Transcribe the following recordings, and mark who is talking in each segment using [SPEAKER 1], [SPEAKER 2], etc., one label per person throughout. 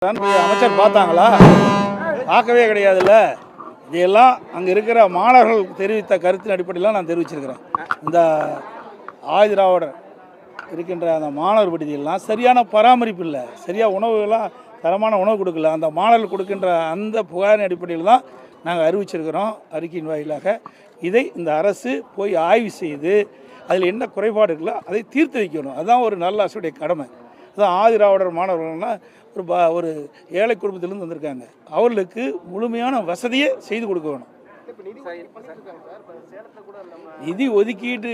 [SPEAKER 1] அமைச்சர் பார்த்தாங்களா? பார்க்கவே கிடையாதுல்ல. இதையெல்லாம் அங்கே இருக்கிற மாணவர்கள் தெரிவித்த கருத்தின் அடிப்படையில் நான் தெரிவிச்சிருக்கிறேன். இந்த ஆதிதிராவிடர் இருக்கின்ற அந்த மாணவர் விடுதியெல்லாம் சரியான பராமரிப்பு இல்லை, சரியாக உணவுகள்லாம் தரமான உணவு கொடுக்கல. அந்த மாணவர்கள் கொடுக்கின்ற அந்த புகாரின் அடிப்படையில் தான் நாங்கள் அறிவிச்சிருக்கிறோம் அறிக்கையின் வாயிலாக. இதை இந்த அரசு போய் ஆய்வு செய்து அதில் என்ன குறைபாடு இருக்குல்ல அதை தீர்த்து வைக்கணும். அதுதான் ஒரு நல்ல அரசுடைய கடமை. அதுதான் ஆதிதிராவிடர் மாணவர்கள்னால் ஒரு ஏழை குடும்பத்திலேருந்து வந்திருக்காங்க, அவர்களுக்கு முழுமையான வசதியை செய்து கொடுக்க வேணும். நிதி ஒதுக்கீட்டு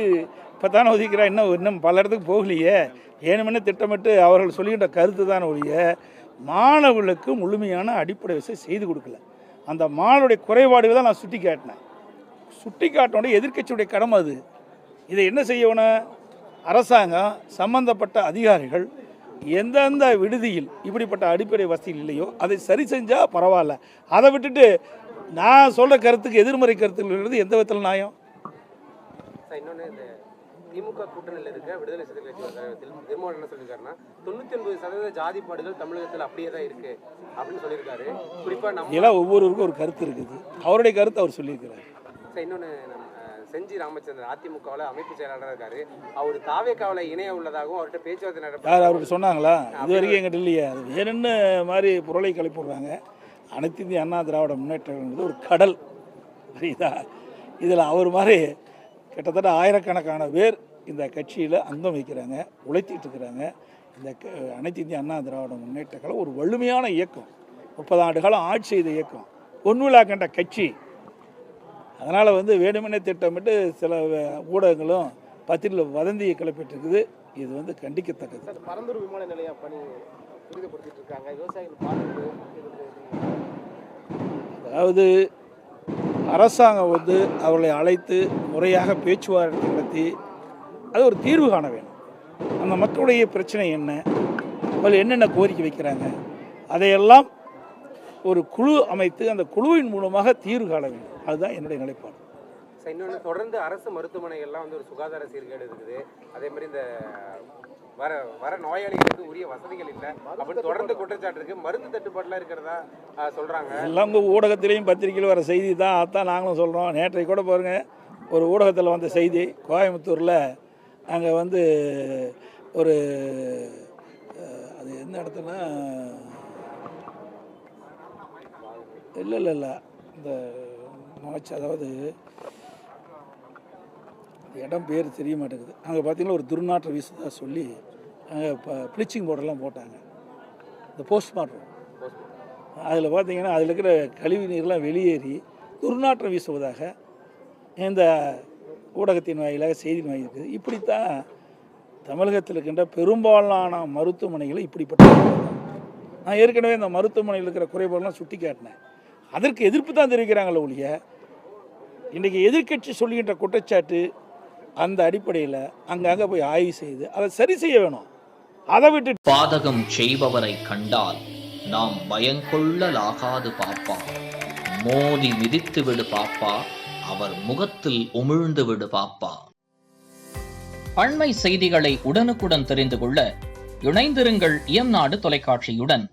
[SPEAKER 1] இப்போ தானே ஒதுக்கிறா, இன்னும் பல இடத்துக்கு போகலையே. ஏனுமென்னு திட்டமிட்டு அவர்கள் சொல்லுகின்ற கருத்து தான் ஒழிய மாணவர்களுக்கு முழுமையான அடிப்படை வசதி செய்து கொடுக்கல. அந்த மாணவருடைய குறைபாடுகள் தான் நான் சுட்டி காட்டினேன். சுட்டி காட்டினோடைய எதிர்க்கட்சியுடைய கடமை அது. இதை என்ன செய்யணும்? அரசாங்கம் சம்பந்தப்பட்ட அதிகாரிகள் எந்தெந்த விடுதியில் இப்படிப்பட்ட அடிப்படை வசதிகள் இல்லையோ அதை சரி செஞ்சால் பரவாயில்ல. அதை விட்டுட்டு நான் சொல்கிற கருத்துக்கு எதிர்மறை கருத்துக்கள் எந்த விதத்தில் நியாயம்?
[SPEAKER 2] இன்னொன்று, இந்த திமுக கூட்டணியில் இருக்க விடுதலை சிறுத்தைகள் கட்சி திருமாவளவன் என்ன சொல்லியிருக்காருன்னா 99% ஜாதிப்பாடுகள் தமிழகத்தில் அப்படியே தான் இருக்கு அப்படின்னு சொல்லியிருக்காரு. குறிப்பாக நம்ம
[SPEAKER 1] எல்லாம் ஒவ்வொருவருக்கும் ஒரு கருத்து இருக்குது, அவருடைய கருத்து அவர் சொல்லியிருக்கிறார்.
[SPEAKER 2] இன்னொன்று, செஞ்சி ராமச்சந்திரன் அதிமுகவில் அமைப்பு செயலாளராக இருக்காரு. அவர் தாவேக்காவில் இணைய உள்ளதாகவும் அவர்கிட்ட பேச்சுவார்த்தை நடத்த
[SPEAKER 1] யார் அவருக்கு சொன்னாங்களா? இது வரைக்கும் எங்கிட்ட இல்லையா? அது வேணும்னு மாதிரி பொருளை கிளப்பிடுறாங்க. அனைத்து இந்திய அண்ணா திராவிட முன்னேற்றங்கிறது ஒரு கடல், புரியுதா? இதில் அவர் மாதிரி கிட்டத்தட்ட ஆயிரக்கணக்கான பேர் இந்த கட்சியில் அங்கம் வைக்கிறாங்க, உழைத்திட்டு இருக்கிறாங்க. இந்த அனைத்து இந்திய அண்ணா திராவிட முன்னேற்ற கழகம் ஒரு வலிமையான இயக்கம், 30 ஆண்டு காலம் ஆட்சி செய்த இயக்கம், பொன்விழா கண்ட கட்சி. அதனால் வேணுமெனே திட்டமிட்டு சில ஊடகங்களும் பத்திரிகையில் வதந்தியை கிளப்பிட்டுருக்குது. இது கண்டிக்கத்தக்கது.
[SPEAKER 3] பரந்தூர் விமான நிலையம் பணி துரிதப்படுத்திட்டு இருக்காங்க, விவசாயிகள்
[SPEAKER 1] அதாவது அரசாங்கம் அவர்களை அழைத்து முறையாக பேச்சுவார்த்தை நடத்தி அது ஒரு தீர்வு காண வேணும். அந்த மக்களுடைய பிரச்சனை என்ன, அவர்கள் என்னென்ன கோரிக்கை வைக்கிறாங்க, அதையெல்லாம் ஒரு குழு அமைத்து அந்த குழுவின் மூலமாக தீர்வு காண வேண்டும். அதுதான் என்னுடைய நிலைப்பாடு.
[SPEAKER 2] இன்னொன்று, தொடர்ந்து அரசு மருத்துவமனைகள்லாம் ஒரு சுகாதார சீர்கேடு இருக்குது. அதே மாதிரி இந்த வர நோயாளிகளுக்கு உரிய வசதிகள் இல்லை அப்படின்னு தொடர்ந்து குற்றச்சாட்டு இருக்கு. மருந்து தட்டுப்பாடுலாம் இருக்கிறதா சொல்றாங்க.
[SPEAKER 1] எல்லாம் ஊடகத்திலையும் பத்திரிகையில் வர செய்தி தான், அதான் நாங்களும் சொல்கிறோம். நேற்றைக்கு கூட பாருங்கள், ஒரு ஊடகத்தில் வந்த செய்தி, கோயம்புத்தூரில் அங்கே ஒரு அது எந்த இடத்துலனா இல்லை இந்த அதாவது இடம் பேர் தெரிய மாட்டேங்குது. அங்கே பார்த்தீங்கன்னா ஒரு துர்நாற்றம் வீசுதா சொல்லி அங்கே ப்ளீச்சிங் பவுடர்லாம் போட்டாங்க. இந்த போஸ்ட்மார்ட்டம் அதில் பார்த்தீங்கன்னா அதில் இருக்கிற கழிவு நீர்லாம் வெளியேறி துர்நாற்றம் வீசுவதாக இந்த ஊடகத்தின் வாயிலாக செய்தி வாங்கியிருக்குது. இப்படித்தான் தமிழகத்தில் இருக்கின்ற பெரும்பாலான மருத்துவமனைகளை இப்படிப்பட்ட நான் ஏற்கனவே இந்த மருத்துவமனையில் இருக்கிற குறைபாடெல்லாம் சுட்டி காட்டினேன். அதற்கு எதிர்ப்பு தான் தெரிவிக்கிறாங்களே ஒழிய இன்றைக்கி எதிர்க்கட்சி சொல்லுகின்ற குற்றச்சாட்டு அந்த அடிப்படையில் அங்கங்கே போய் ஆய்வு செய்து அதை சரி செய்ய வேணும். அதை விட்டு
[SPEAKER 4] பாதகம் செய்பவரை கண்டால் நாம் பயங்கொள்ளலாகாது பாப்பா, மோதி மிதித்து விடு பாப்பா, அவர் முகத்தில் உமிழ்ந்து விடு பாப்பா. அண்மை செய்திகளை உடனுக்குடன் தெரிந்து கொள்ள இணைந்திருங்கள் இயம்நாடு தொலைக்காட்சியுடன்.